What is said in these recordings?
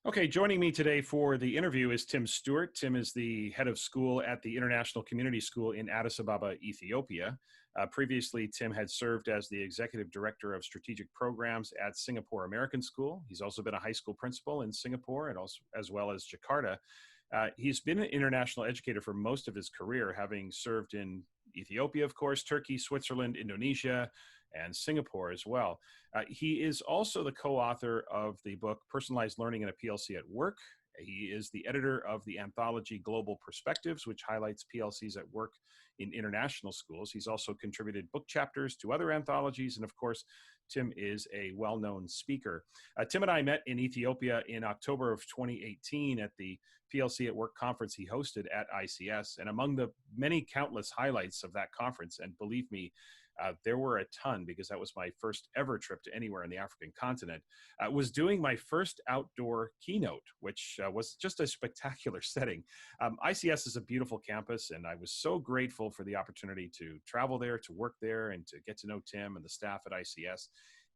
Okay, joining me today for the interview is Tim Stuart. Tim is the head of school at the International Community School in Addis Ababa, Ethiopia. Previously, Tim had served as the executive director of strategic programs at Singapore American School. He's also been a high school principal in Singapore and also as well as Jakarta. He's been an international educator for most of his career, having served in Ethiopia, of course, Turkey, Switzerland, Indonesia, and Singapore as well. He is also the co-author of the book Personalized Learning in a PLC at Work. He is the editor of the anthology Global Perspectives, which highlights PLCs at work in international schools. He's also contributed book chapters to other anthologies. And of course, Tim is a well-known speaker. Tim and I met in Ethiopia in October of 2018 at the PLC at Work conference he hosted at ICS. And among the many countless highlights of that conference, and believe me, there were a ton because that was my first ever trip to anywhere in the African continent, was doing my first outdoor keynote, which was just a spectacular setting. ICS is a beautiful campus, and I was so grateful for the opportunity to travel there, to work there, and to get to know Tim and the staff at ICS.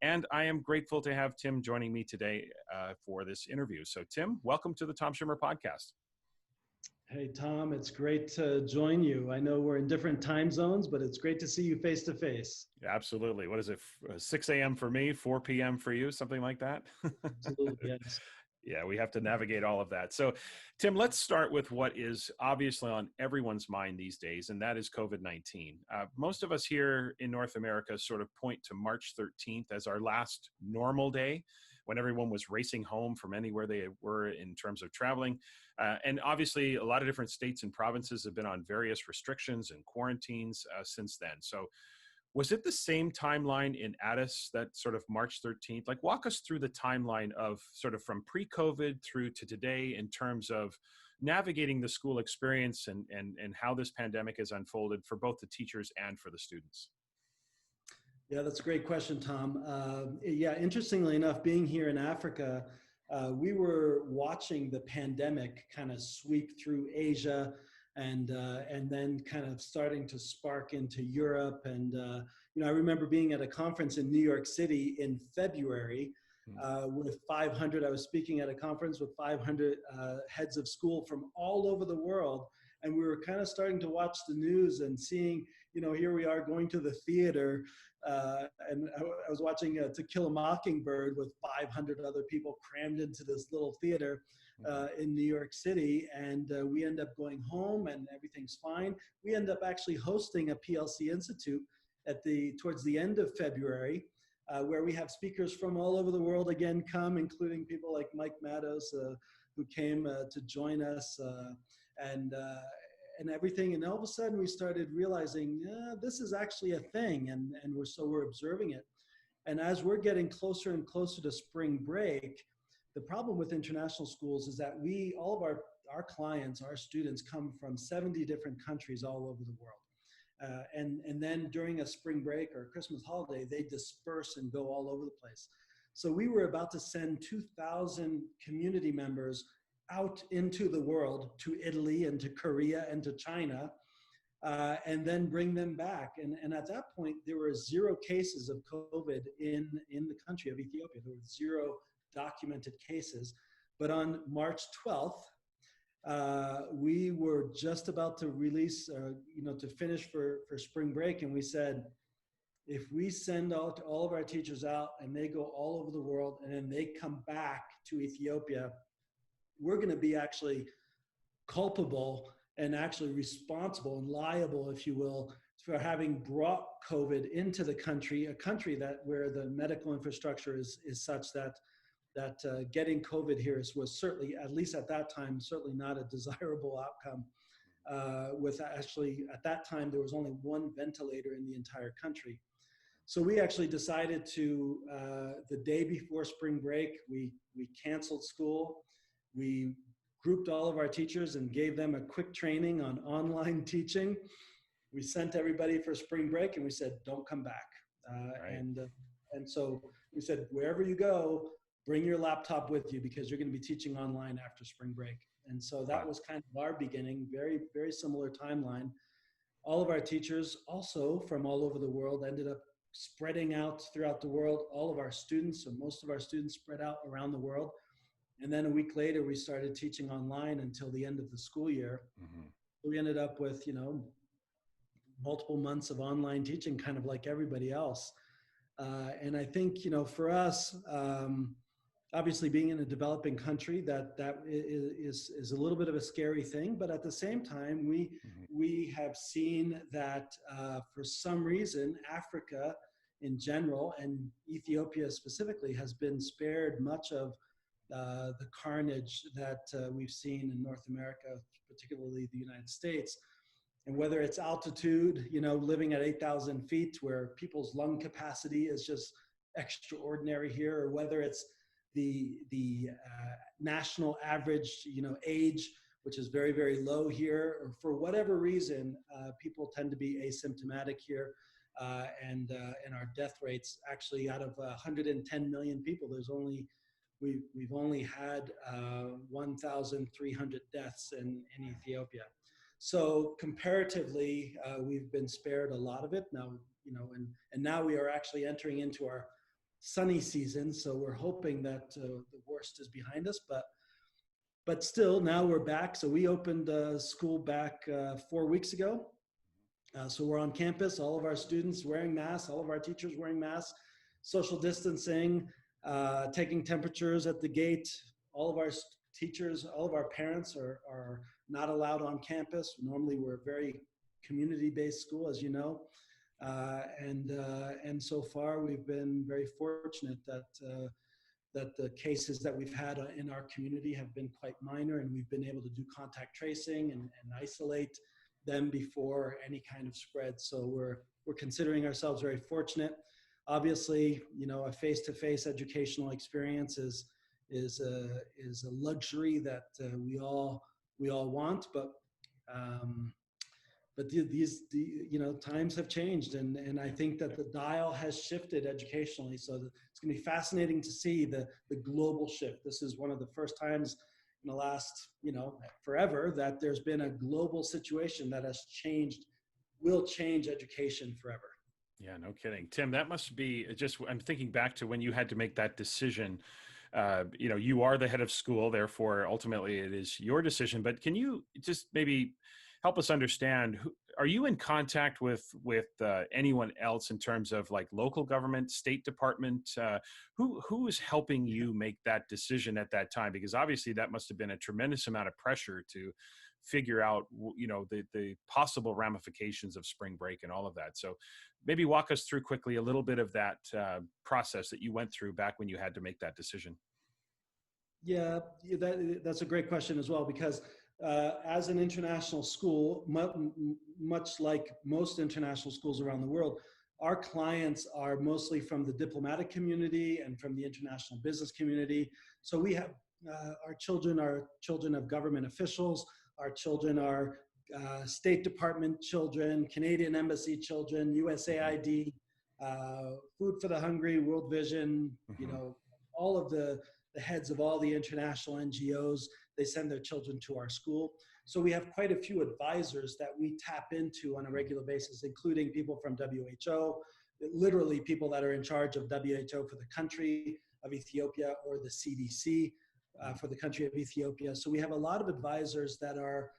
And I am grateful to have Tim joining me today for this interview. So Tim, welcome to the Tom Schimmer podcast. Hey, Tom, it's great to join you. I know we're in different time zones, but it's great to see you face to face. Absolutely. What is it? 6 a.m. for me, 4 p.m. for you, something like that? Absolutely, yes. Yeah, we have to navigate all of that. So, Tim, let's start with what is obviously on everyone's mind these days, and that is COVID-19. Most of us here in North America sort of point to March 13th as our last normal day, when everyone was racing home from anywhere they were in terms of traveling. And obviously, a lot of different states and provinces have been on various restrictions and quarantines since then. So was it the same timeline in Addis, that sort of March 13th? Like, walk us through the timeline of sort of from pre-COVID through to today in terms of navigating the school experience and how this pandemic has unfolded for both the teachers and for the students. Yeah, that's a great question, Tom. Yeah, interestingly enough, being here in Africa, we were watching the pandemic kind of sweep through Asia and then kind of starting to spark into Europe. And, I remember being at a conference in New York City in February with 500, I was speaking at a conference with 500 heads of school from all over the world. And we were kind of starting to watch the news and seeing, here we are going to the theater. And I was watching To Kill a Mockingbird with 500 other people crammed into this little theater in New York City. And we end up going home and everything's fine. We end up actually hosting a PLC Institute towards the end of February, where we have speakers from all over the world again come, including people like Mike Matos, who came to join us. And everything. And all of a sudden we started realizing, this is actually a thing. And we're observing it. And as we're getting closer and closer to spring break, the problem with international schools is that all of our clients, our students come from 70 different countries all over the world. And then during a spring break or a Christmas holiday, they disperse and go all over the place. So we were about to send 2,000 community members out into the world, to Italy and to Korea and to China, and then bring them back. And at that point, there were 0 cases of COVID in the country of Ethiopia. There were 0 documented cases. But on March 12th, we were just about to release, to finish for spring break. And we said, if we send out all of our teachers out and they go all over the world and then they come back to Ethiopia, we're going to be actually culpable and actually responsible and liable, if you will, for having brought COVID into the country, a country where the medical infrastructure is such that getting COVID here was certainly, at least at that time, certainly not a desirable outcome. With actually, at that time, there was only 1 ventilator in the entire country. So we actually decided to, the day before spring break, we canceled school. We grouped all of our teachers and gave them a quick training on online teaching. We sent everybody for spring break and we said, don't come back. Right. And so we said, wherever you go, bring your laptop with you because you're going to be teaching online after spring break. And so that was kind of our beginning, very, very similar timeline. All of our teachers also from all over the world ended up spreading out throughout the world. All of our students, or most of our students, spread out around the world. And then a week later, we started teaching online until the end of the school year. Hmm. We ended up with, multiple months of online teaching, kind of like everybody else. And I think, for us, obviously being in a developing country, that is a little bit of a scary thing. But at the same time, we have seen that for some reason, Africa in general and Ethiopia specifically has been spared much of the carnage that we've seen in North America, particularly the United States. And whether it's altitude, living at 8,000 feet where people's lung capacity is just extraordinary here, or whether it's the national average, age, which is very, very low here, or for whatever reason, people tend to be asymptomatic here. And our death rates, actually, out of 110 million people, we've only had 1,300 deaths in Ethiopia. So comparatively, we've been spared a lot of it now, and now we are actually entering into our sunny season. So we're hoping that the worst is behind us, but still now we're back. So we opened school back 4 weeks ago. So we're on campus, all of our students wearing masks, all of our teachers wearing masks, social distancing, taking temperatures at the gate. All of our teachers, all of our parents are not allowed on campus. Normally we're a very community-based school, as you know. And so far we've been very fortunate that the cases that we've had in our community have been quite minor, and we've been able to do contact tracing and isolate them before any kind of spread. So we're considering ourselves very fortunate. Obviously, a face-to-face educational experience is a luxury that we all want, but these times have changed, and I think that the dial has shifted educationally. So it's going to be fascinating to see the global shift. This is one of the first times in the last forever that there's been a global situation that will change education forever. Yeah, no kidding. Tim, that must be I'm thinking back to when you had to make that decision. You are the head of school, therefore, ultimately it is your decision. But can you just maybe help us understand, are you in contact with anyone else in terms of like local government, State Department? Who is helping you make that decision at that time? Because obviously that must have been a tremendous amount of pressure to figure out, the possible ramifications of spring break and all of that. So maybe walk us through quickly a little bit of that process that you went through back when you had to make that decision. Yeah, that's a great question as well, because as an international school, much like most international schools around the world, our clients are mostly from the diplomatic community and from the international business community. So we have our children are children of government officials. Our children are State Department children, Canadian Embassy children, USAID, Food for the Hungry, World Vision, all of the heads of all the international NGOs, they send their children to our school. So we have quite a few advisors that we tap into on a regular basis, including people from WHO, literally people that are in charge of WHO for the country of Ethiopia, or the CDC for the country of Ethiopia. So we have a lot of advisors that are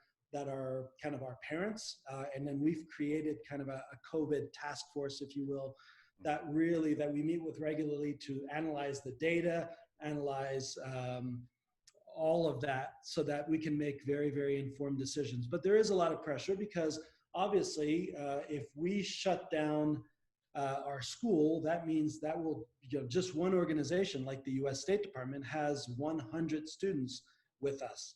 kind of our parents. And then we've created kind of a COVID task force, if you will, that we meet with regularly to analyze the data, analyze all of that, so that we can make very, very informed decisions. But there is a lot of pressure because obviously if we shut down our school, that means that will, just one organization like the US State Department has 100 students with us.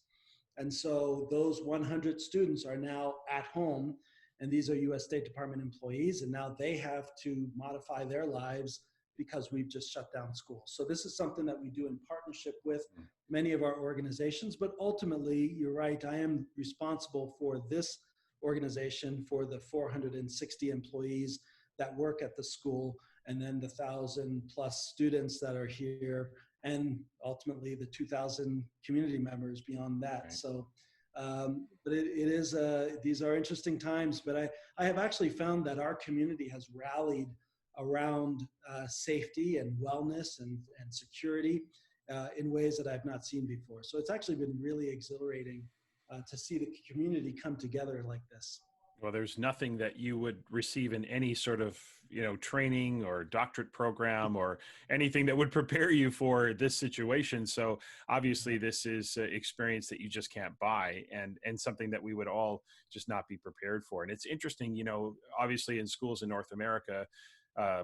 And so those 100 students are now at home, and these are US State Department employees, and now they have to modify their lives because we've just shut down schools. So this is something that we do in partnership with many of our organizations, but ultimately, you're right, I am responsible for this organization, for the 460 employees that work at the school, and then the 1,000 plus students that are here, and ultimately the 2,000 community members beyond that. Right. So, but it is, these are interesting times, but I have actually found that our community has rallied around safety and wellness and security. in ways that I've not seen before. So it's actually been really exhilarating to see the community come together like this. Well, there's nothing that you would receive in any sort of, training or doctorate program or anything that would prepare you for this situation. So obviously this is an experience that you just can't buy, and something that we would all just not be prepared for. And it's interesting, obviously in schools in North America,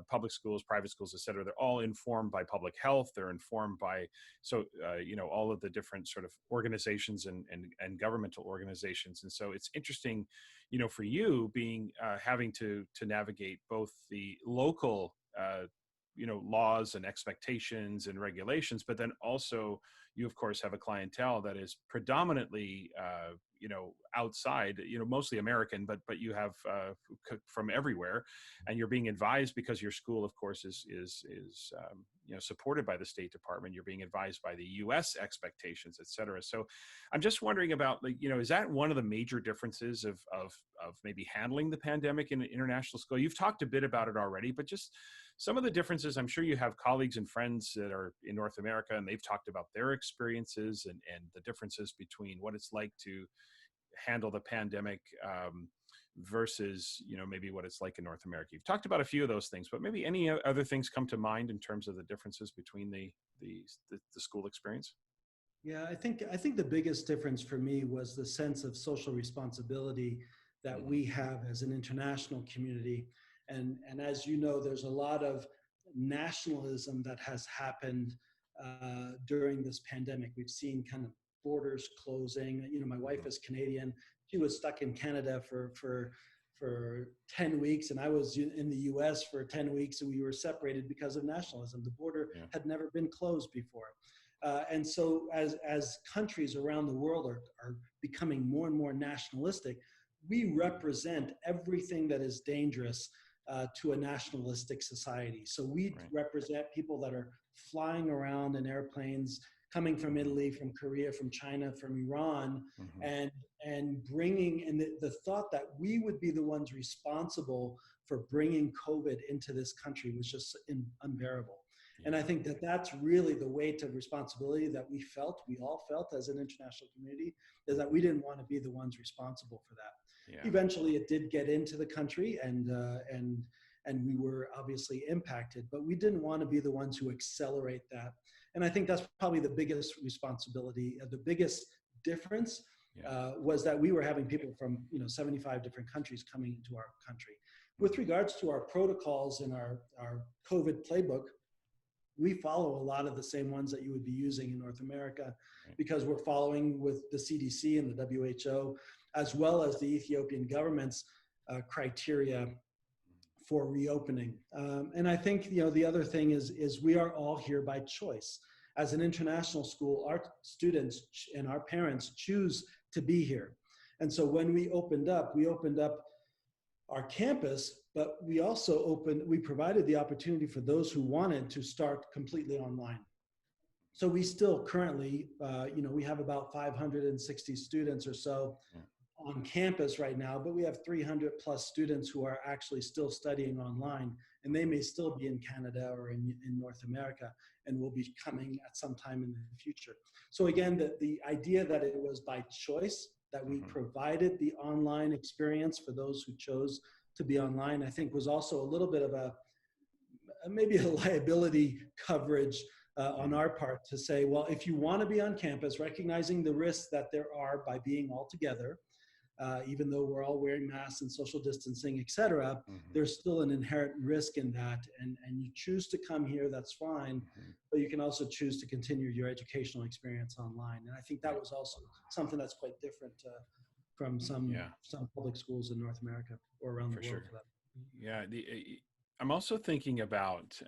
public schools, private schools, et cetera, they're all informed by public health. They're informed by, all of the different sort of organizations and governmental organizations. And so it's interesting, for you being, having to navigate both the local, laws and expectations and regulations, but then also you of course have a clientele that is predominantly, outside, mostly American, but you have from everywhere, and you're being advised because your school, of course, is supported by the State Department. You're being advised by the U.S. expectations, et cetera. So, I'm just wondering about, is that one of the major differences of maybe handling the pandemic in an international school? You've talked a bit about it already, but just some of the differences. I'm sure you have colleagues and friends that are in North America, and they've talked about their experiences and the differences between what it's like to handle the pandemic, versus maybe what it's like in North America. You've talked about a few of those things, but maybe any other things come to mind in terms of the differences between the school experience? Yeah, I think the biggest difference for me was the sense of social responsibility that Mm-hmm. we have as an international community. And as you know, there's a lot of nationalism that has happened during this pandemic. We've seen kind of borders closing. My wife is Canadian. She was stuck in Canada for 10 weeks, and I was in the US for 10 weeks, and we were separated because of nationalism. The border Yeah. had never been closed before. And so as countries around the world are becoming more and more nationalistic, we represent everything that is dangerous to a nationalistic society. So we Right. represent people that are flying around in airplanes, coming from Italy, from Korea, from China, from Iran, Mm-hmm. and bringing, and the thought that we would be the ones responsible for bringing COVID into this country was just unbearable. And I Yeah. think that that's really the weight of responsibility that we all felt as an international community, is that we didn't want to be the ones responsible for that. Yeah. Eventually, it did get into the country, and we were obviously impacted, but we didn't want to be the ones who accelerate that. And I think that's probably the biggest responsibility, the biggest difference. Yeah. Was that we were having people from 75 different countries coming into our country. With regards to our protocols and our COVID playbook, we follow a lot of the same ones that you would be using in North America, Right. because we're following with the CDC and the WHO, as well as the Ethiopian government's criteria for reopening. And I think the other thing is we are all here by choice. As an international school, our students and our parents choose to be here. And so when we opened up our campus, but we provided the opportunity for those who wanted to start completely online. So we still currently, we have about 560 students or so on campus right now, but we have 300 plus students who are actually still studying online, and they may still be in Canada or in North America, and will be coming at some time in the future. So again, the idea that it was by choice, that we provided the online experience for those who chose to be online, I think was also a little bit of maybe a liability coverage on our part to say, well, if you want to be on campus, recognizing the risks that there are by being all together, even though we're all wearing masks and social distancing, et cetera, there's still an inherent risk in that. And you choose to come here, that's fine, but you can also choose to continue your educational experience online. And I think that was also something that's quite different from some public schools in North America or around the world. Sure. Yeah. I'm also thinking about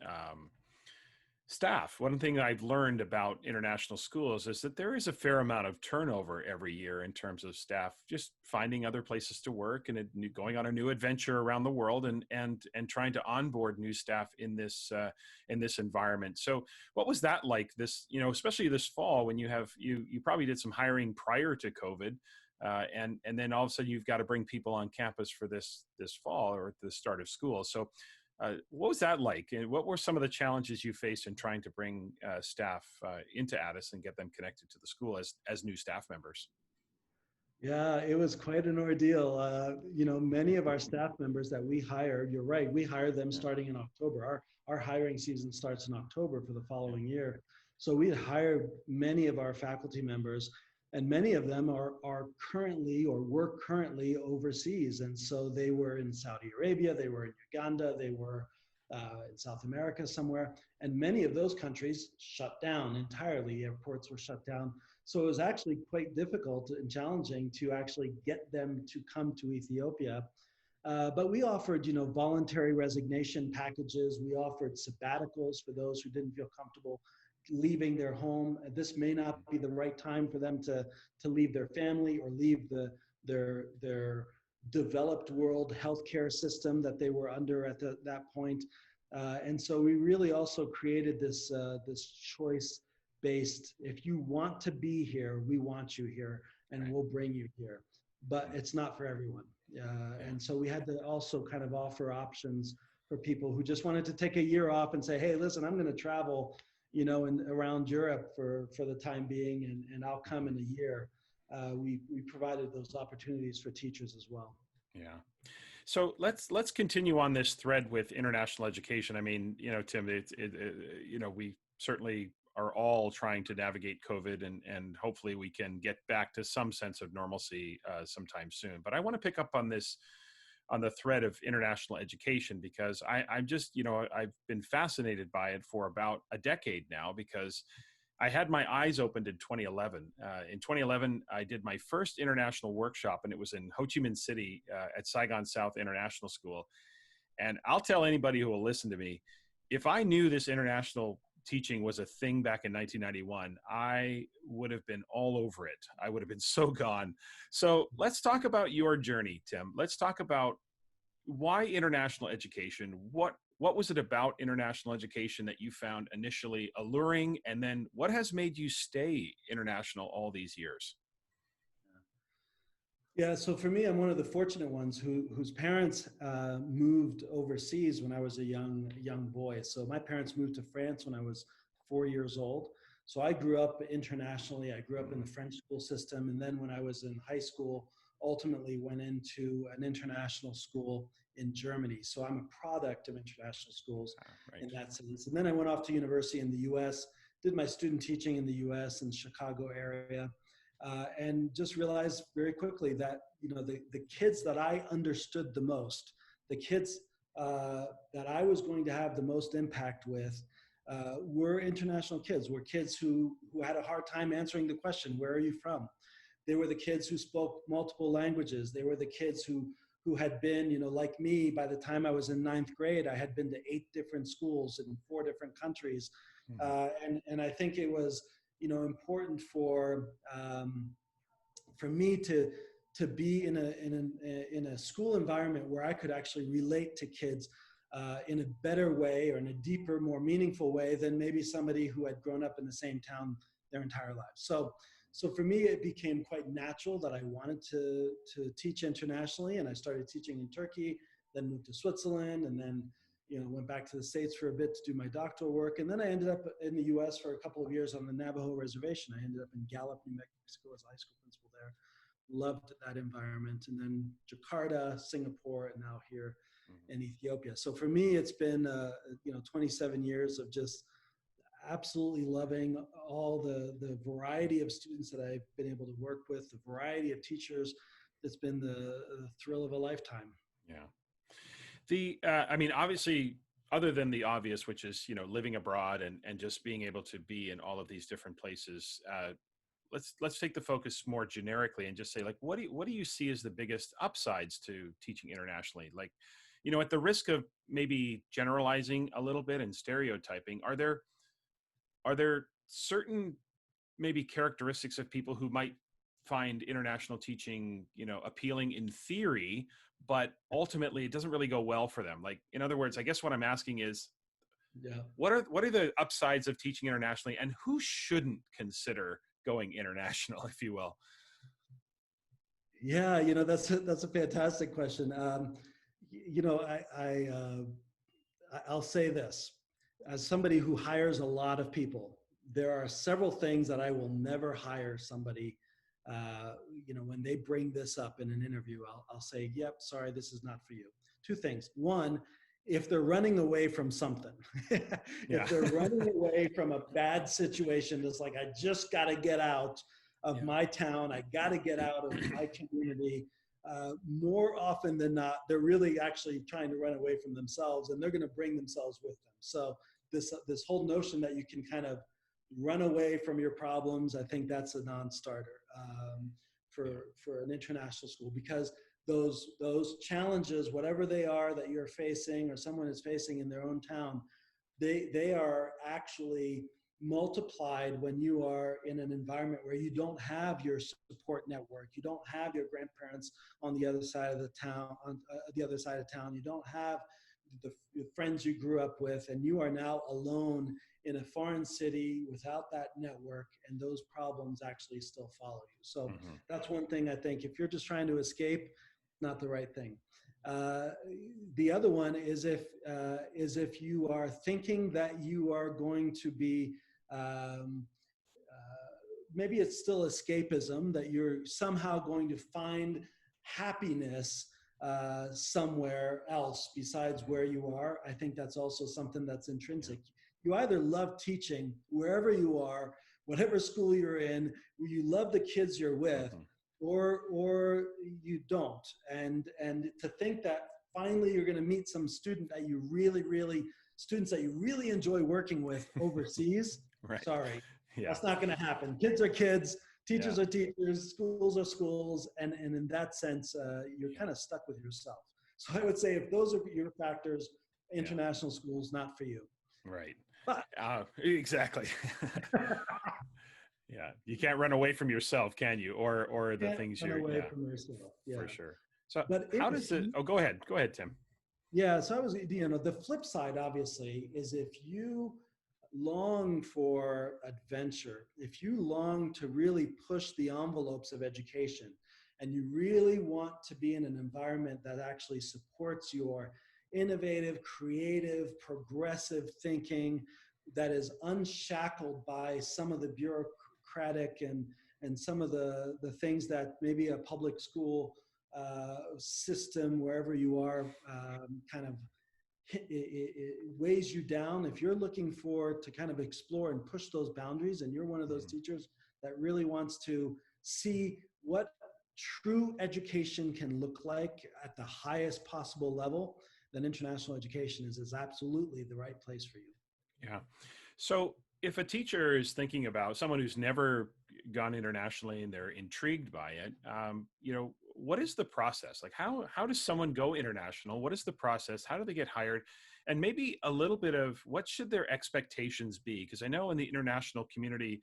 staff. One thing I've learned about international schools is that there is a fair amount of turnover every year in terms of staff, just finding other places to work and going on a new adventure around the world, and trying to onboard new staff in this environment. So what was that like this, especially this fall, when you probably did some hiring prior to COVID, and then all of a sudden you've got to bring people on campus for this fall or at the start of school. So What was that like? And what were some of the challenges you faced in trying to bring staff into Addis and get them connected to the school as new staff members? Yeah, it was quite an ordeal. Many of our staff members that we hired, you're right, we hired them Yeah, starting in October. Our hiring season starts in October for the yeah, following year. So we had hired many of our faculty members, and many of them are currently or were currently overseas. And so they were in Saudi Arabia, they were in Uganda, they were in South America somewhere. And many of those countries shut down entirely. Airports were shut down, so it was actually quite difficult and challenging to actually get them to come to Ethiopia. But we offered, voluntary resignation packages. We offered sabbaticals for those who didn't feel comfortable leaving their home. This may not be the right time for them to leave their family or leave their developed world healthcare system that they were under at that point. And so we really also created this choice based, if you want to be here, we want you here and right. we'll bring you here. But Yeah, it's not for everyone. yeah, And so we had to also kind of offer options for people who just wanted to take a year off and say, hey, listen, I'm going to travel, around Europe for the time being, and I'll come in a year. We provided those opportunities for teachers as well. yeah. So let's continue on this thread with international education. I mean, Tim, we certainly are all trying to navigate COVID, and hopefully we can get back to some sense of normalcy sometime soon. But I want to pick up on this, on the thread of international education, because I'm just, I've been fascinated by it for about a decade now, because I had my eyes opened in 2011. In 2011, I did my first international workshop, and it was in Ho Chi Minh City at Saigon South International School. And I'll tell anybody who will listen to me, if I knew this international teaching was a thing back in 1991, I would have been all over it. I would have been so gone. So let's talk about your journey, Tim. Let's talk about why international education. What was it about international education that you found initially alluring, and then what has made you stay international all these years? Yeah, so for me, I'm one of the fortunate ones whose parents moved overseas when I was a young boy. So my parents moved to France when I was 4 years old. So I grew up internationally. I grew up in the French school system, and then when I was in high school, ultimately went into an international school in Germany. So I'm a product of international schools Right. in that sense. And then I went off to university in the U.S., did my student teaching in the U.S. in the Chicago area, and just realized very quickly that the kids that I understood the most, the kids that I was going to have the most impact with, were international kids. Were kids who had a hard time answering the question, "Where are you from?" They were the kids who spoke multiple languages. They were the kids who had been, like me. By the time I was in ninth grade, I had been to 8 different schools in 4 different countries, Mhm. and I think it was important for me to be in a school environment where I could actually relate to kids in a better way or in a deeper, more meaningful way than maybe somebody who had grown up in the same town their entire lives. So for me, it became quite natural that I wanted to teach internationally, and I started teaching in Turkey, then moved to Switzerland, and then went back to the States for a bit to do my doctoral work. And then I ended up in the US for a couple of years on the Navajo reservation. I ended up in Gallup, New Mexico as a high school principal there. Loved that environment. And then Jakarta, Singapore, and now here in Ethiopia. So for me, it's been 27 years of just absolutely loving all the variety of students that I've been able to work with, the variety of teachers. It's been the thrill of a lifetime. Yeah. I mean, obviously, other than the obvious, which is, living abroad and just being able to be in all of these different places, let's take the focus more generically and just say, like, what do you see as the biggest upsides to teaching internationally? Like, at the risk of maybe generalizing a little bit and stereotyping, are there certain maybe characteristics of people who might find international teaching, appealing in theory, but ultimately it doesn't really go well for them? Like, in other words, I guess what I'm asking is, Yeah. what are the upsides of teaching internationally, and who shouldn't consider going international, if you will? Yeah, that's a fantastic question. You know, I I'll say this, as somebody who hires a lot of people, there are several things that I will never hire somebody. When they bring this up in an interview, I'll say, yep, sorry, this is not for you. Two things. One, if they're running away from something, Yeah. if they're running away from a bad situation, it's like, I just got to get out of my town. I got to get out of my community. More often than not, they're really actually trying to run away from themselves, and they're going to bring themselves with them. So this whole notion that you can kind of run away from your problems, I think that's a non-starter for an international school, because those challenges, whatever they are that you're facing or someone is facing in their own town, they are actually multiplied when you are in an environment where you don't have your support network, you don't have your grandparents on the other side of the town, you don't have the friends you grew up with, and you are now alone in a foreign city without that network, and those problems actually still follow you. So that's one thing I think, if you're just trying to escape, not the right thing. The other one is if you are thinking that you are going to be, maybe it's still escapism, that you're somehow going to find happiness somewhere else besides where you are. I think that's also something that's intrinsic. You either love teaching wherever you are, whatever school you're in, you love the kids you're with, or you don't. And to think that finally you're going to meet some students that you really enjoy working with overseas. Right. Sorry, Yeah. that's not going to happen. Kids are kids, teachers are teachers, schools are schools, and in that sense, you're kind of stuck with yourself. So I would say, if those are your factors, international schools not for you. Right. But exactly. Yeah, you can't run away from yourself, can you? Or the things run you're away from yourself. Yeah, for sure. So but how does it? Oh, go ahead, Tim. Yeah, so the flip side, obviously, is if you long for adventure, if you long to really push the envelopes of education, and you really want to be in an environment that actually supports your innovative, creative, progressive thinking, that is unshackled by some of the bureaucratic and some of the things that maybe a public school system, wherever you are, kind of it weighs you down. If you're looking to kind of explore and push those boundaries, and you're one of those teachers that really wants to see what true education can look like at the highest possible level, then international education is absolutely the right place for you. Yeah. So if a teacher is thinking about someone who's never gone internationally and they're intrigued by it, what is the process? Like how does someone go international? What is the process? How do they get hired? And maybe a little bit of what should their expectations be? Because I know in the international community,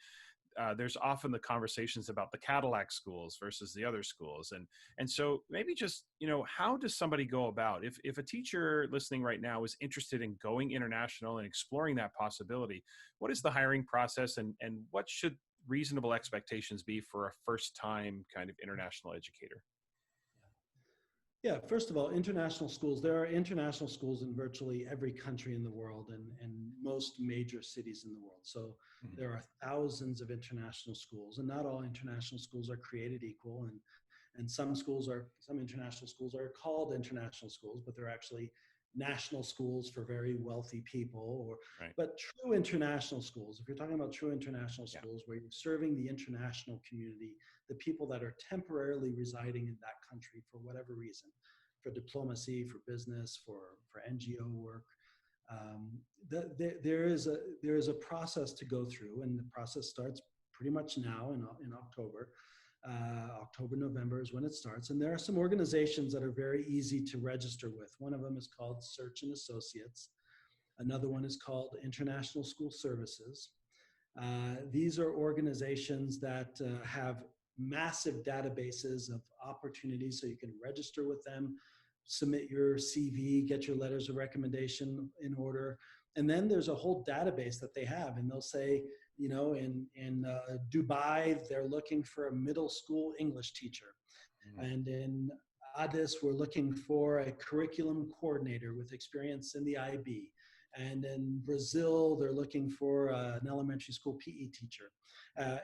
there's often the conversations about the Cadillac schools versus the other schools. And so maybe just, how does somebody go about, if a teacher listening right now is interested in going international and exploring that possibility, what is the hiring process, and what should reasonable expectations be for a first time kind of international educator? Yeah, first of all, international schools. There are international schools in virtually every country in the world, and most major cities in the world. So there are thousands of international schools, and not all international schools are created equal. And some international schools are called international schools, but they're actually national schools for very wealthy people. But true international schools, if you're talking about true international schools, where you're serving the international community, the people that are temporarily residing in that country for whatever reason, for diplomacy, for business, for NGO work, there is a process to go through, and the process starts pretty much now in October. November is when it starts. And there are some organizations that are very easy to register with. One of them is called Search and Associates. Another one is called International School Services. These are organizations that have massive databases of opportunities, so you can register with them, submit your CV, get your letters of recommendation in order. And then there's a whole database that they have, and they'll say, in Dubai, they're looking for a middle school English teacher. And in Addis, we're looking for a curriculum coordinator with experience in the IB. And in Brazil, they're looking for an elementary school PE teacher.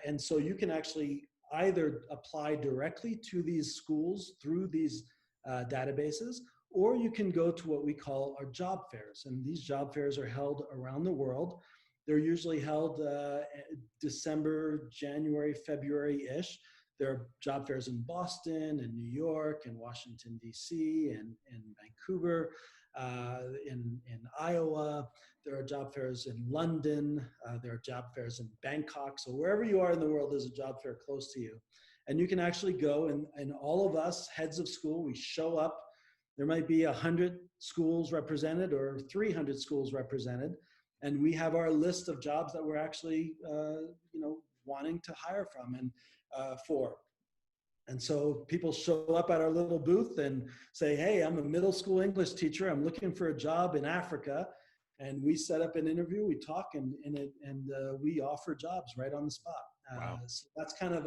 And so you can actually either apply directly to these schools through these databases, or you can go to what we call our job fairs. And these job fairs are held around the world. They're usually held December, January, February-ish. There are job fairs in Boston and New York and Washington, D.C. and Vancouver, in Iowa. There are job fairs in London. There are job fairs in Bangkok. So wherever you are in the world, there's a job fair close to you. And you can actually go, and all of us heads of school, we show up. There might be 100 schools represented or 300 schools represented. And we have our list of jobs that we're actually, wanting to hire from and for. And so people show up at our little booth and say, hey, I'm a middle school English teacher. I'm looking for a job in Africa. And we set up an interview, we talk, and we offer jobs right on the spot. Wow. So that's kind of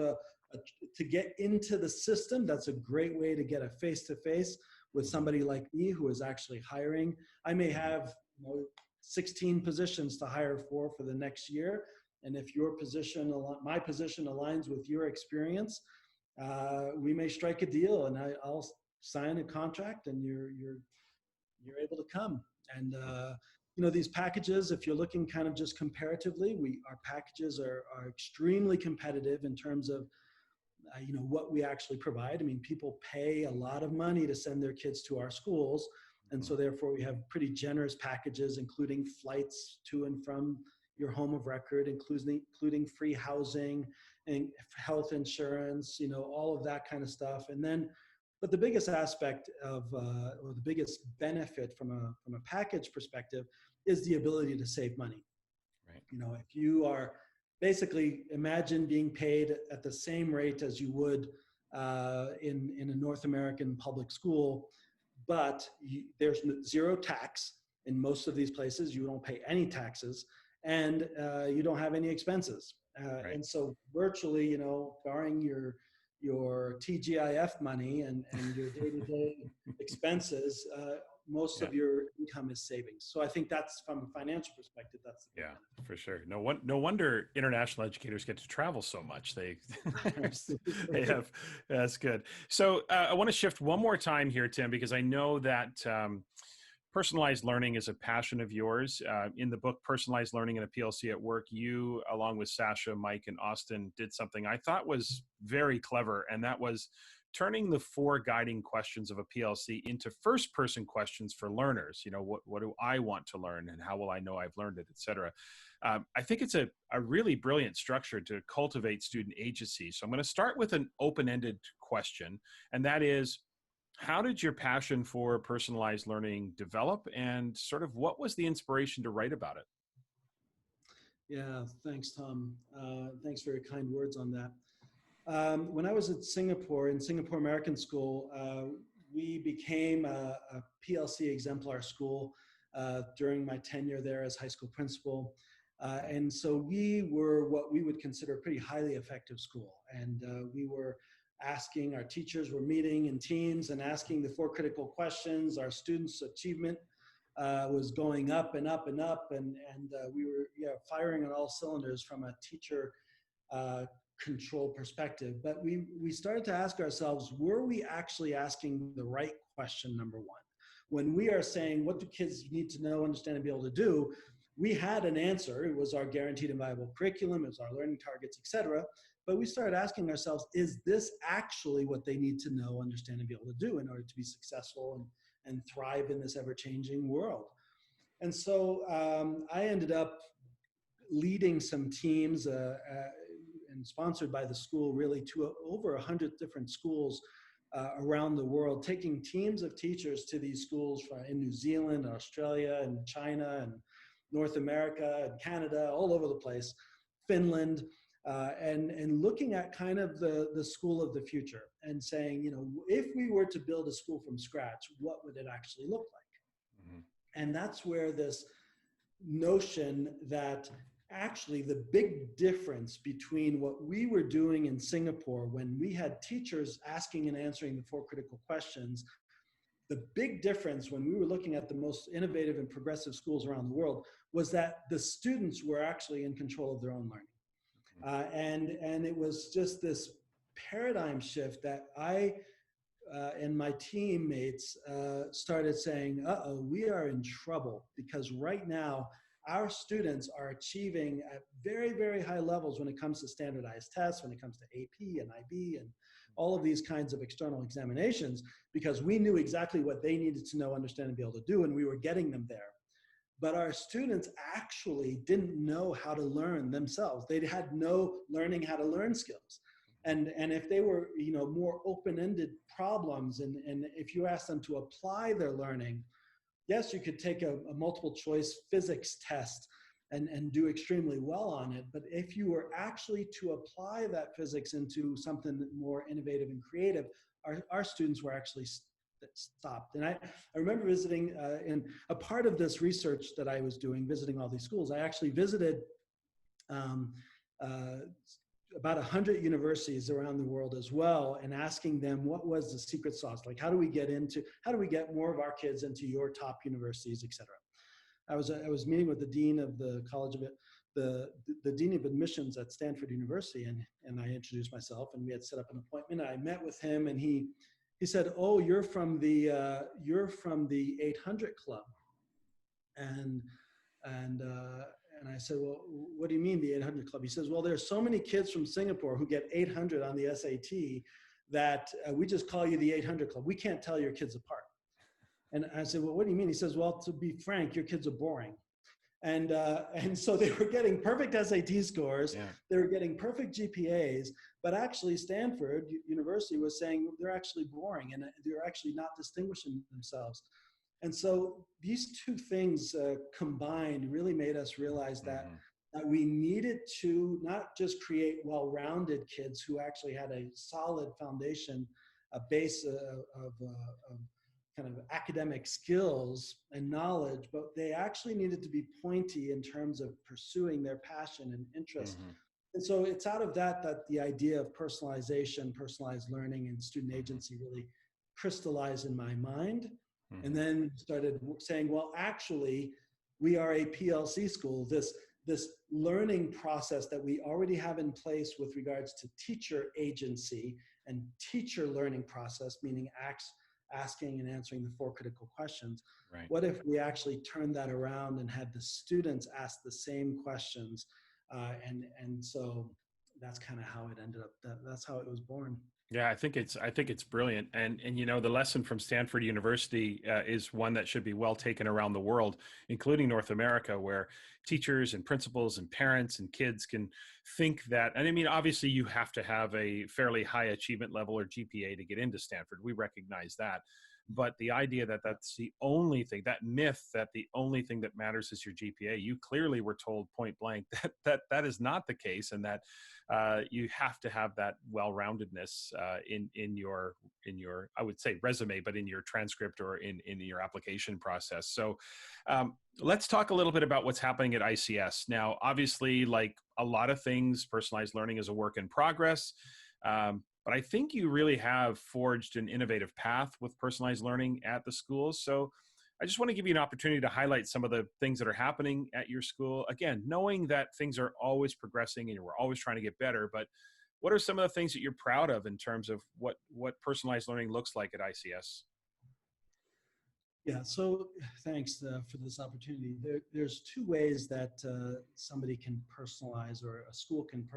to get into the system, that's a great way to get a face-to-face with somebody like me who is actually hiring. I may have 16 positions to hire for the next year. And if my position aligns with your experience, we may strike a deal, and I'll sign a contract, and you're able to come. And these packages, if you're looking kind of just comparatively, our packages are extremely competitive in terms of what we actually provide. I mean, people pay a lot of money to send their kids to our schools, and so therefore we have pretty generous packages, including flights to and from your home of record, including free housing and health insurance, all of that kind of stuff. And then, but the biggest aspect or the biggest benefit from a package perspective is the ability to save money. Right. If you are basically, imagine being paid at the same rate as you would in a North American public school, but there's zero tax in most of these places. You don't pay any taxes, and you don't have any expenses. Right. And so virtually, barring your TGIF money and your day-to-day expenses, most of your income is savings. So I think that's, from a financial perspective, that's the benefit. For sure. No wonder international educators get to travel so much. They have, that's good. So I want to shift one more time here, Tim, because I know that personalized learning is a passion of yours. In the book, Personalized Learning in a PLC at Work, you, along with Sasha, Mike, and Austin, did something I thought was very clever, and that was turning the 4 guiding questions of a PLC into first-person questions for learners. What do I want to learn, and how will I know I've learned it, et cetera. I think it's a really brilliant structure to cultivate student agency. So I'm going to start with an open-ended question, and that is, how did your passion for personalized learning develop, and sort of what was the inspiration to write about it? Yeah, thanks, Tom. Thanks for your kind words on that. When I was at Singapore, in Singapore American School, we became a PLC exemplar school during my tenure there as high school principal. And so we were what we would consider a pretty highly effective school. And we were our teachers were meeting in teams and asking the 4 critical questions. Our students' achievement was going up and up and up. And we were firing on all cylinders from a teacher control perspective. But we started to ask ourselves, were we actually asking the right question, number one? When we are saying, what do kids need to know, understand, and be able to do? We had an answer. It was our guaranteed and viable curriculum. It was our learning targets, et cetera. But we started asking ourselves, is this actually what they need to know, understand, and be able to do in order to be successful and thrive in this ever-changing world? And so I ended up leading some teams and sponsored by the school, really, to over 100 different schools around the world, taking teams of teachers to these schools in New Zealand, Australia, and China, and North America, and Canada, all over the place, Finland, and looking at kind of the school of the future and saying, if we were to build a school from scratch, what would it actually look like? Mm-hmm. And that's where this notion that actually the big difference between what we were doing in Singapore when we had teachers asking and answering the 4 critical questions, the big difference when we were looking at the most innovative and progressive schools around the world was that the students were actually in control of their own learning. And it was just this paradigm shift that I and my teammates started saying, we are in trouble, because right now our students are achieving at very, very high levels when it comes to standardized tests, when it comes to AP and IB and all of these kinds of external examinations, because we knew exactly what they needed to know, understand, and be able to do, and we were getting them there. But our students actually didn't know how to learn themselves. They had no learning how to learn skills. And if they were, more open-ended problems, and if you ask them to apply their learning, yes, you could take a multiple choice physics test and do extremely well on it. But if you were actually to apply that physics into something more innovative and creative, our students were actually stopped. And I remember visiting, in a part of this research that I was doing, visiting all these schools, I actually visited about 100 universities around the world as well, and asking them what was the secret sauce, like how do we get more of our kids into your top universities, et cetera. I was meeting with the dean of the college of the dean of admissions at Stanford University, and I introduced myself, and we had set up an appointment. I met with him, and he said, "Oh, you're from the 800 Club," and I said, "Well, what do you mean the 800 Club?" He says, "Well, there's so many kids from Singapore who get 800 on the SAT that we just call you the 800 Club. We can't tell your kids apart." And I said, "Well, what do you mean?" He says, "Well, to be frank, your kids are boring." And so they were getting perfect SAT scores, yeah. They were getting perfect GPAs, but actually Stanford University was saying they're actually boring and they're actually not distinguishing themselves. And so these two things combined really made us realize that we needed to not just create well-rounded kids who actually had a solid foundation, a base of kind of academic skills and knowledge, but they actually needed to be pointy in terms of pursuing their passion and interest. And so it's out of that the idea of personalization, personalized learning, and student agency really crystallized in my mind. And then started saying, well, actually, we are a PLC school. This learning process that we already have in place with regards to teacher agency and teacher learning process, meaning asking and answering the 4 critical questions. Right. What if we actually turned that around and had the students ask the same questions? And so that's kind of how it ended up. That's how it was born. Yeah, I think it's brilliant, and the lesson from Stanford University is one that should be well taken around the world, including North America, where teachers and principals and parents and kids can think that. And I mean, obviously, you have to have a fairly high achievement level or GPA to get into Stanford. We recognize that. But the idea that that's the only thing, that myth that the only thing that matters is your GPA, you clearly were told point blank that is not the case, and that you have to have that well-roundedness in your I would say resume, but in your transcript or in your application process. So let's talk a little bit about what's happening at ICS now. Obviously, like a lot of things, personalized learning is a work in progress. But I think you really have forged an innovative path with personalized learning at the schools. So I just want to give you an opportunity to highlight some of the things that are happening at your school. Again, knowing that things are always progressing and we're always trying to get better, but what are some of the things that you're proud of in terms of what personalized learning looks like at ICS? Yeah, so thanks for this opportunity. There's 2 ways that somebody can personalize, or a school can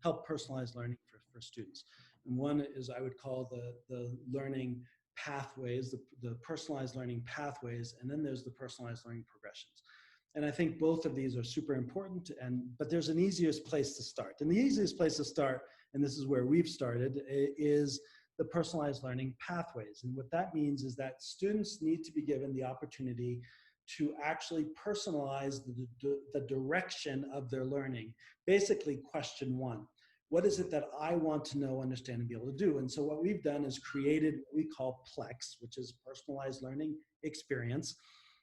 help personalize learning for students. And one is I would call the learning pathways, the personalized learning pathways, and then there's the personalized learning progressions. And I think both of these are super important, but there's an easiest place to start. And the easiest place to start, and this is where we've started, is the personalized learning pathways. And what that means is that students need to be given the opportunity to actually personalize the direction of their learning. Basically, question 1, what is it that I want to know, understand, and be able to do? And so what we've done is created what we call PLEX, which is personalized learning experience.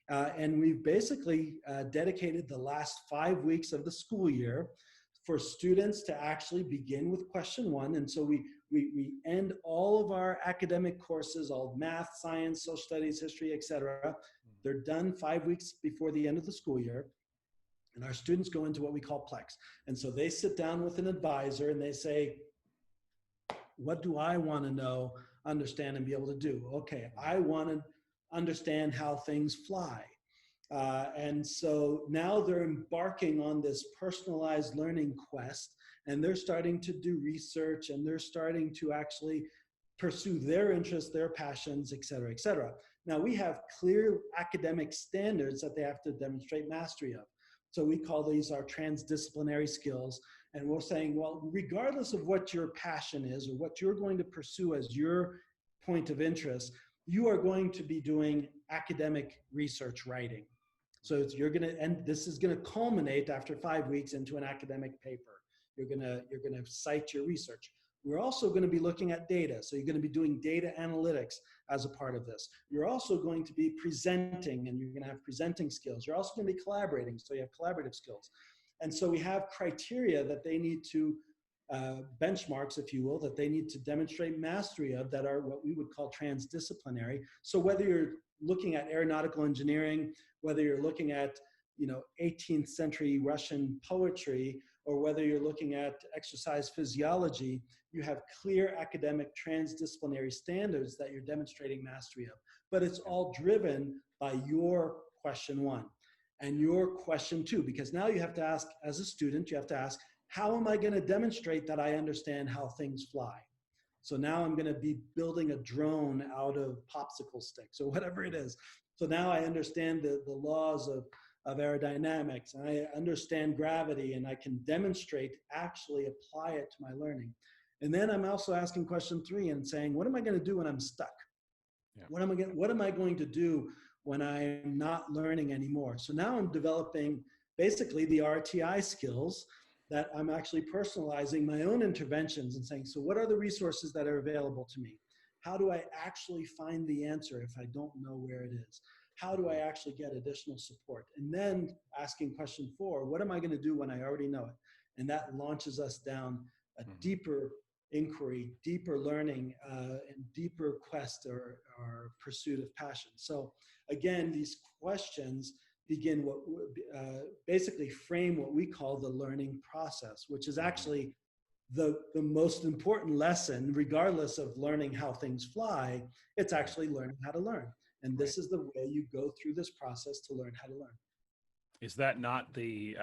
And we've basically dedicated the last 5 weeks of the school year for students to actually begin with question one. And so we end all of our academic courses, all math, science, social studies, history, etc. They're done 5 weeks before the end of the school year. And our students go into what we call Plex. And so they sit down with an advisor and they say, what do I want to know, understand, and be able to do? Okay, I want to understand how things fly. And so now they're embarking on this personalized learning quest, and they're starting to do research, and they're starting to actually pursue their interests, their passions, et cetera, et cetera. Now we have clear academic standards that they have to demonstrate mastery of. So we call these our transdisciplinary skills. And we're saying, well, regardless of what your passion is or what you're going to pursue as your point of interest, you are going to be doing academic research writing. So you're going to, and this is going to culminate after 5 weeks into an academic paper. You're going to cite your research. We're also going to be looking at data. So you're going to be doing data analytics as a part of this. You're also going to be presenting, and you're going to have presenting skills. You're also going to be collaborating, so you have collaborative skills. And so we have criteria that they need to, benchmarks, if you will, that they need to demonstrate mastery of that are what we would call transdisciplinary. So whether you're looking at aeronautical engineering, whether you're looking at 18th century Russian poetry, or whether you're looking at exercise physiology, you have clear academic transdisciplinary standards that you're demonstrating mastery of. But it's all driven by your question one and your question two, because now you have to ask, as a student, you have to ask, how am I going to demonstrate that I understand how things fly? So now I'm going to be building a drone out of popsicle sticks or whatever it is. So now I understand the laws of aerodynamics, and I understand gravity, and I can demonstrate, actually apply it to my learning. And then I'm also asking question three and saying, what am I going to do when I'm stuck? Yeah. What am I going to do when I'm not learning anymore? So now I'm developing basically the RTI skills that I'm actually personalizing my own interventions and saying, so what are the resources that are available to me? How do I actually find the answer if I don't know where it is? How do I actually get additional support? And then asking question four, what am I going to do when I already know it? And that launches us down a deeper inquiry, deeper learning, and deeper quest or pursuit of passion. So again, these questions begin what basically frame what we call the learning process, which is actually the most important lesson, regardless of learning how things fly. It's actually learning how to learn. And this is the way you go through this process to learn how to learn. Is that not the,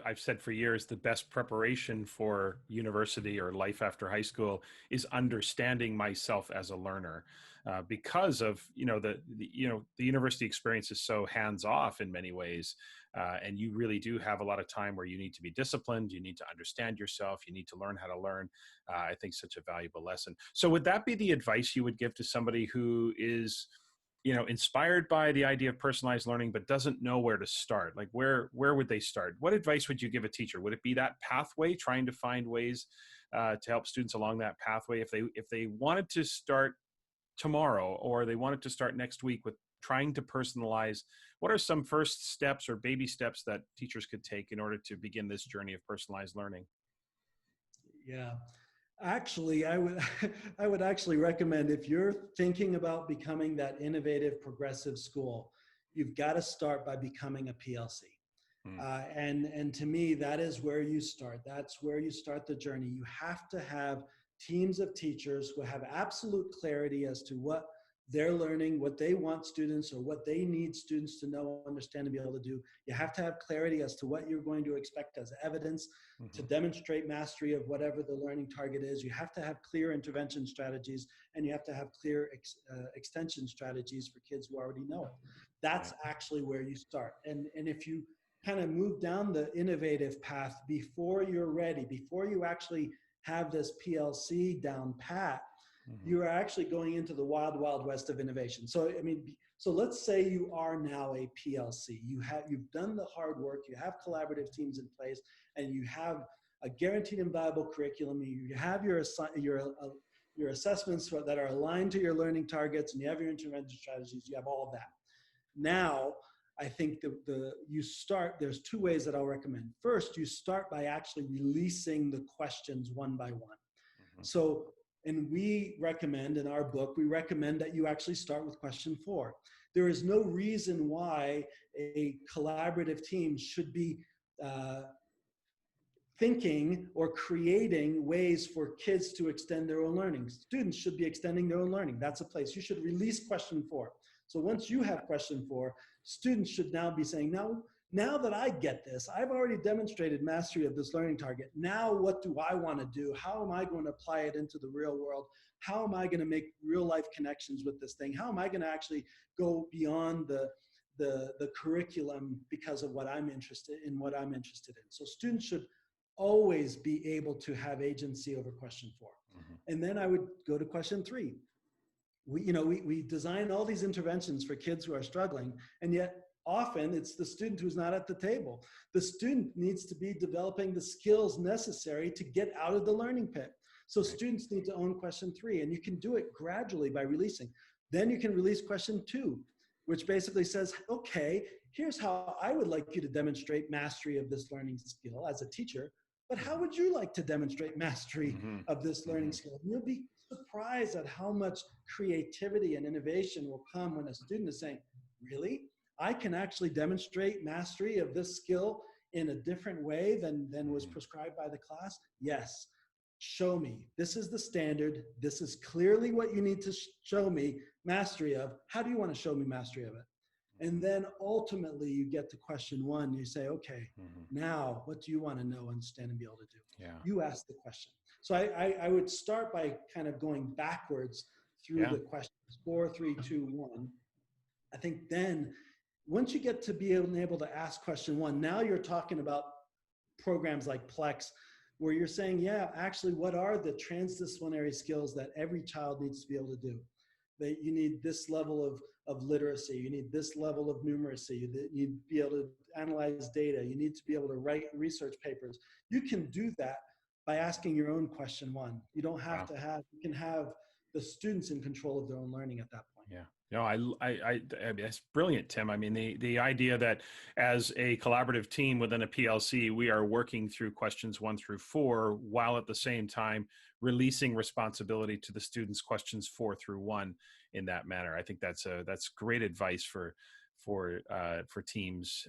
I've said for years, the best preparation for university or life after high school is understanding myself as a learner, because of, the university experience is so hands off in many ways. And you really do have a lot of time where you need to be disciplined. You need to understand yourself. You need to learn how to learn. I think such a valuable lesson. So would that be the advice you would give to somebody who is, inspired by the idea of personalized learning, but doesn't know where to start? Like where would they start? What advice would you give a teacher? Would it be that pathway, trying to find ways to help students along that pathway? If they wanted to start tomorrow, or they wanted to start next week with trying to personalize, what are some first steps or baby steps that teachers could take in order to begin this journey of personalized learning? Yeah. Actually, I would actually recommend, if you're thinking about becoming that innovative, progressive school, you've got to start by becoming a PLC. And to me, that is where you start. That's where you start the journey. You have to have teams of teachers who have absolute clarity as to what they're learning, what they want students, or what they need students to know, understand, and be able to do. You have to have clarity as to what you're going to expect as evidence to demonstrate mastery of whatever the learning target is. You have to have clear intervention strategies, and you have to have clear extension strategies for kids who already know it. That's actually where you start. And if you kind of move down the innovative path before you're ready, before you actually have this PLC down pat, you are actually going into the wild, wild west of innovation. So, so let's say you are now a PLC. You've done the hard work, you have collaborative teams in place, and you have a guaranteed and viable curriculum. You have your assessments that are aligned to your learning targets, and you have your intervention strategies. You have all of that. Now, I think there's two ways that I'll recommend. First, you start by actually releasing the questions one by one. Mm-hmm. So, and we recommend in our book, we recommend that you actually start with question 4. There is no reason why a collaborative team should be thinking or creating ways for kids to extend their own learning. Students should be extending their own learning. That's a place. You should release question 4. So once you have question 4, students should now be saying, now that I get this, I've already demonstrated mastery of this learning target. Now what do I want to do? How am I going to apply it into the real world? How am I going to make real life connections with this thing? How am I going to actually go beyond the curriculum because of what I'm interested in, So students should always be able to have agency over question 4. Mm-hmm. And then I would go to question 3. We design all these interventions for kids who are struggling, and yet often it's the student who's not at the table. The student needs to be developing the skills necessary to get out of the learning pit. So students need to own question 3, and you can do it gradually by releasing. Then you can release question 2, which basically says, okay, here's how I would like you to demonstrate mastery of this learning skill as a teacher, but how would you like to demonstrate mastery of this learning skill? And you'll be surprised at how much creativity and innovation will come when a student is saying, really? I can actually demonstrate mastery of this skill in a different way than was prescribed by the class? Yes. Show me. This is the standard. This is clearly what you need to show me mastery of. How do you want to show me mastery of it? And then ultimately you get to question 1. You say, okay, now what do you want to know, understand, and be able to do? Yeah. You ask the question. So I would start by kind of going backwards through the questions, 4, 3, 2, 1. I think then once you get to be able to ask question 1, now you're talking about programs like Plex, where you're saying, yeah, actually, what are the transdisciplinary skills that every child needs to be able to do? That you need this level of literacy, you need this level of numeracy, you need to be able to analyze data, you need to be able to write research papers. You can do that by asking your own question 1. You don't have to have, you can have the students in control of their own learning at that point. Yeah. No, I mean, that's brilliant, Tim. I mean, the idea that as a collaborative team within a PLC, we are working through questions 1 through 4, while at the same time releasing responsibility to the students' questions 4 through 1 in that manner. I think that's great advice for teams.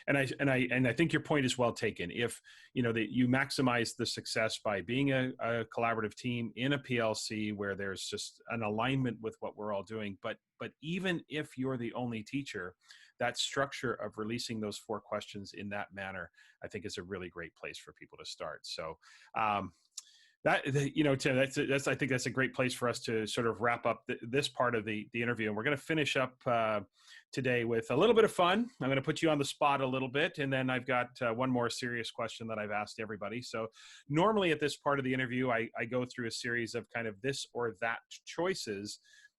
And I think your point is well taken. If that you maximize the success by being a collaborative team in a PLC where there's just an alignment with what we're all doing, but even if you're the only teacher, that structure of releasing those 4 questions in that manner, I think is a really great place for people to start. So Tim, that's I think that's a great place for us to sort of wrap up this part of the interview. And we're going to finish up today with a little bit of fun. I'm going to put you on the spot a little bit, and then I've got one more serious question that I've asked everybody. So normally at this part of the interview, I go through a series of kind of this or that choices.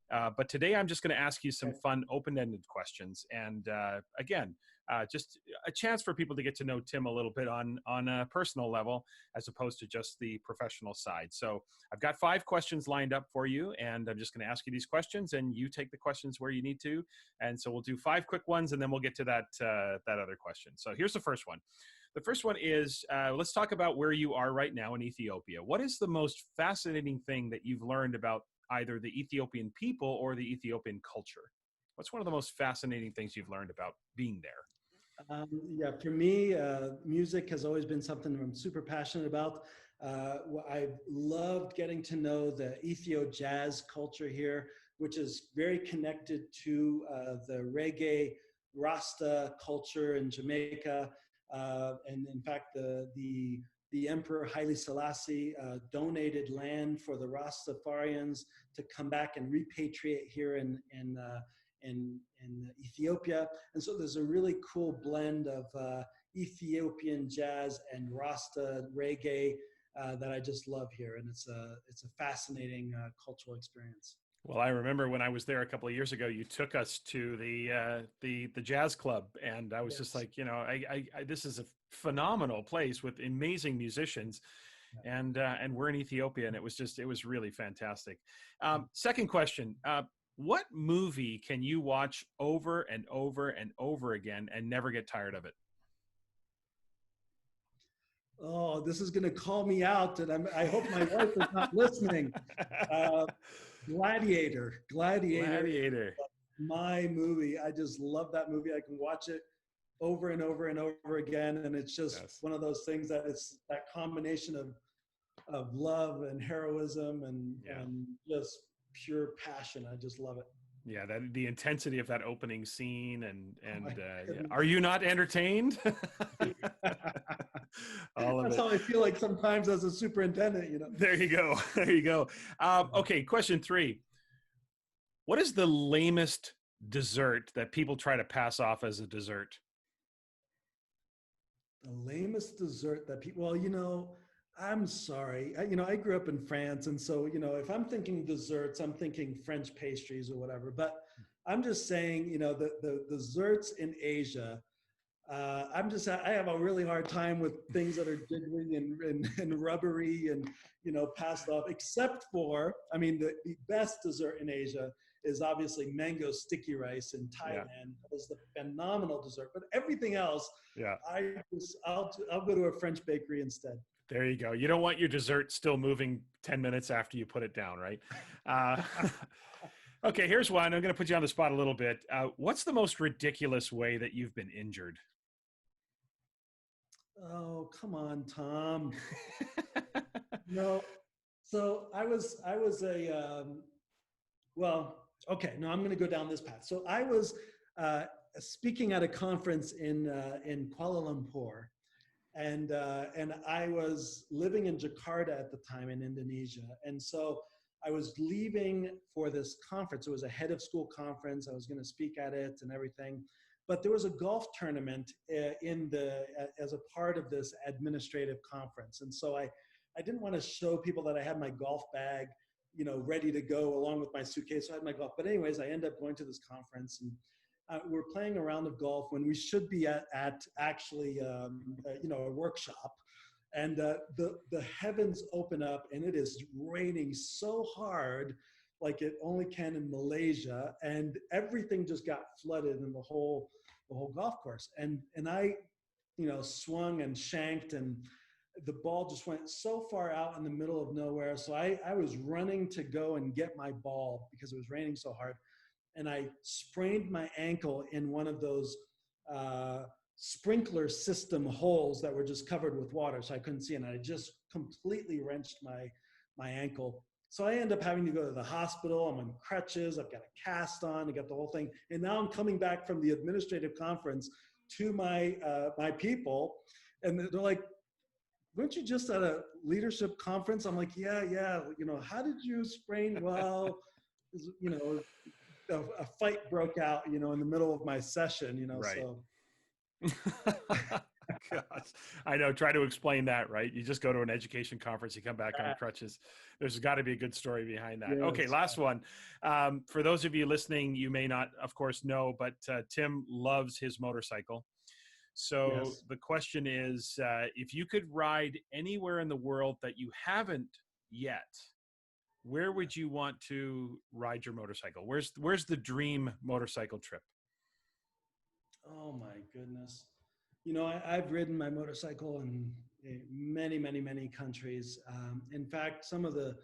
But today I'm just going to ask you some fun open-ended questions. And again, just a chance for people to get to know Tim a little bit on a personal level, as opposed to just the professional side. So I've got 5 questions lined up for you, and I'm just going to ask you these questions, and you take the questions where you need to. And so we'll do 5 quick ones, and then we'll get to that other question. So here's the first one. The first one is, let's talk about where you are right now in Ethiopia. What is the most fascinating thing that you've learned about either the Ethiopian people or the Ethiopian culture? What's one of the most fascinating things you've learned about being there? For me, music has always been something I'm super passionate about. I've loved getting to know the Ethio jazz culture here, which is very connected to the reggae Rasta culture in Jamaica. And in fact, the Emperor Haile Selassie donated land for the Rastafarians to come back and repatriate here in Ethiopia. And so there's a really cool blend of Ethiopian jazz and Rasta reggae that I just love here. And it's a fascinating cultural experience. Well, I remember when I was there a couple of years ago, you took us to the jazz club, and I was just like, this is a phenomenal place with amazing musicians, and we're in Ethiopia, and it was really fantastic. Second question: What movie can you watch over and over and over again and never get tired of it? Oh, this is going to call me out, and I hope my wife is not listening. Uh, Gladiator. Gladiator is Gladiator. my movie. I just love that movie. I can watch it over and over and over again, and it's just Yes. one of those things that it's that combination of love and heroism Yeah. and just pure passion. I just love it. Yeah, that the intensity of that opening scene Oh my yeah. goodness. Are you not entertained? All of That's it. how I feel like sometimes as a superintendent, There you go. There you go. Okay, question 3. What is the lamest dessert that people try to pass off as a dessert? The lamest dessert that people, well, I'm sorry. I grew up in France. And so, if I'm thinking desserts, I'm thinking French pastries or whatever. But I'm just saying, the desserts in Asia, I have a really hard time with things that are jiggly and rubbery and, passed off, except for, I mean, the best dessert in Asia is obviously mango sticky rice in Yeah. Thailand. That is the phenomenal dessert. But everything else, Yeah. I'll go to a French bakery instead. There you go. You don't want your dessert still moving 10 minutes after you put it down, right? Okay, here's one. I'm going to put you on the spot a little bit. What's the most ridiculous way that you've been injured? Oh, come on, Tom. No. So I was well, okay, no, I'm going to go down this path. So I was speaking at a conference in Kuala Lumpur, and I was living in Jakarta at the time in Indonesia, and so I was leaving for this conference. It was a head of school conference. I was going to speak at it and everything, but there was a golf tournament as a part of this administrative conference, and so I didn't want to show people that I had my golf bag, ready to go along with my suitcase. So I had my golf. But anyways, I ended up going to this conference, and we're playing a round of golf when we should be at actually, a workshop. And the heavens open up, and it is raining so hard, like it only can in Malaysia, and everything just got flooded in the whole golf course. And I, swung and shanked, and the ball just went so far out in the middle of nowhere. So I was running to go and get my ball because it was raining so hard. And I sprained my ankle in one of those sprinkler system holes that were just covered with water. So I couldn't see it. And I just completely wrenched my ankle. So I end up having to go to the hospital. I'm on crutches. I've got a cast on. I got the whole thing. And now I'm coming back from the administrative conference to my people. And they're like, weren't you just at a leadership conference? I'm like, yeah. How did you sprain? Well, a fight broke out, in the middle of my session, Right. so. Gosh, I know. Try to explain that, right? You just go to an education conference, you come back on crutches. There's got to be a good story behind that. Yes. Okay, last one. For those of you listening, you may not, of course, know, but Tim loves his motorcycle. So Yes. the question is, if you could ride anywhere in the world that you haven't yet, where would you want to ride your motorcycle? Where's the dream motorcycle trip? Oh my goodness. I've ridden my motorcycle in many, many, many countries. In fact, some of the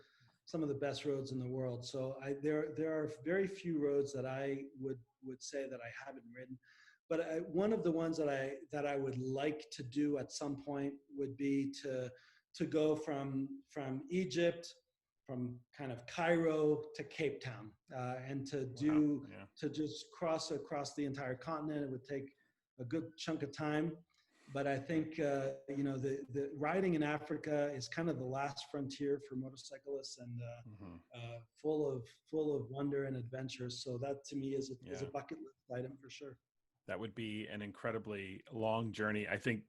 best roads in the world. So there are very few roads that I would say that I haven't ridden. But one of the ones that I would like to do at some point would be to go from Egypt, from kind of Cairo to Cape Town, and to just cross across the entire continent. It would take a good chunk of time. But I think the riding in Africa is kind of the last frontier for motorcyclists, and full of wonder and adventure. So that to me is a bucket list item for sure. That would be an incredibly long journey. I think,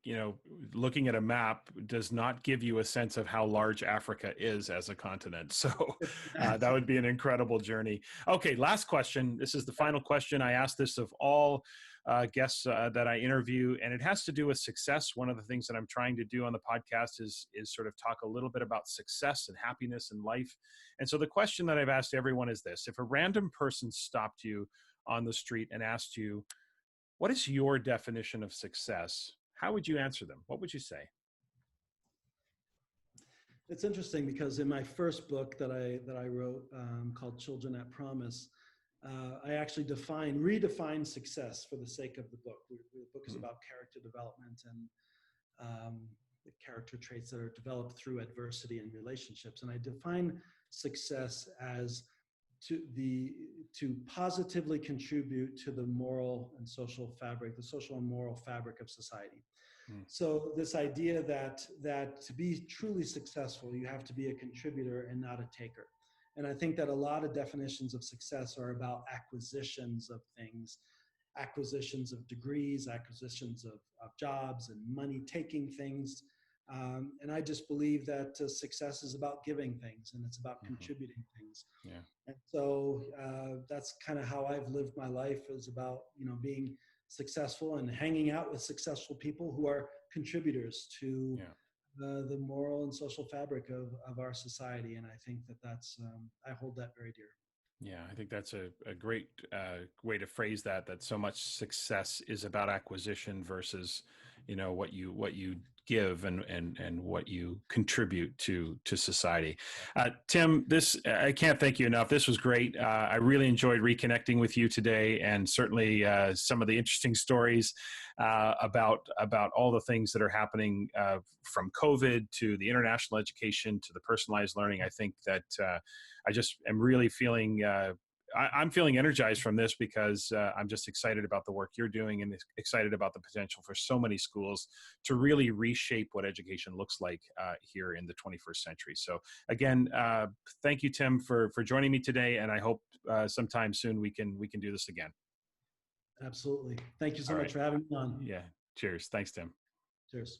looking at a map does not give you a sense of how large Africa is as a continent. So that would be an incredible journey. Okay, last question. This is the final question. I ask this of all guests that I interview, and it has to do with success. One of the things that I'm trying to do on the podcast is sort of talk a little bit about success and happiness in life. And so the question that I've asked everyone is this: if a random person stopped you on the street and asked you, what is your definition of success? How would you answer them? What would you say? It's interesting because in my first book that I wrote called Children at Promise, I actually redefined success for the sake of the book. The book is about character development and the character traits that are developed through adversity and relationships. And I define success as to positively contribute to the moral and social fabric, the social and moral fabric of society. So this idea that to be truly successful, you have to be a contributor and not a taker. And I think that a lot of definitions of success are about acquisitions of things, acquisitions of degrees, acquisitions of jobs and money, taking things. And I just believe that success is about giving things, and it's about contributing things. Yeah. And so that's kind of how I've lived my life, is about, being successful and hanging out with successful people who are contributors to the moral and social fabric of our society. And I think that's, I hold that very dear. Yeah, I think that's a great way to phrase that so much success is about acquisition versus, what you give and what you contribute to society. Tim, I can't thank you enough. This was great. I really enjoyed reconnecting with you today, and certainly some of the interesting stories about all the things that are happening from COVID to the international education to the personalized learning. I think that I just am really feeling I'm feeling energized from this because I'm just excited about the work you're doing and excited about the potential for so many schools to really reshape what education looks like here in the 21st century. So again, thank you, Tim, for joining me today, and I hope sometime soon we can do this again. Absolutely. Thank you so much for having me on. Yeah. Cheers. Thanks, Tim. Cheers.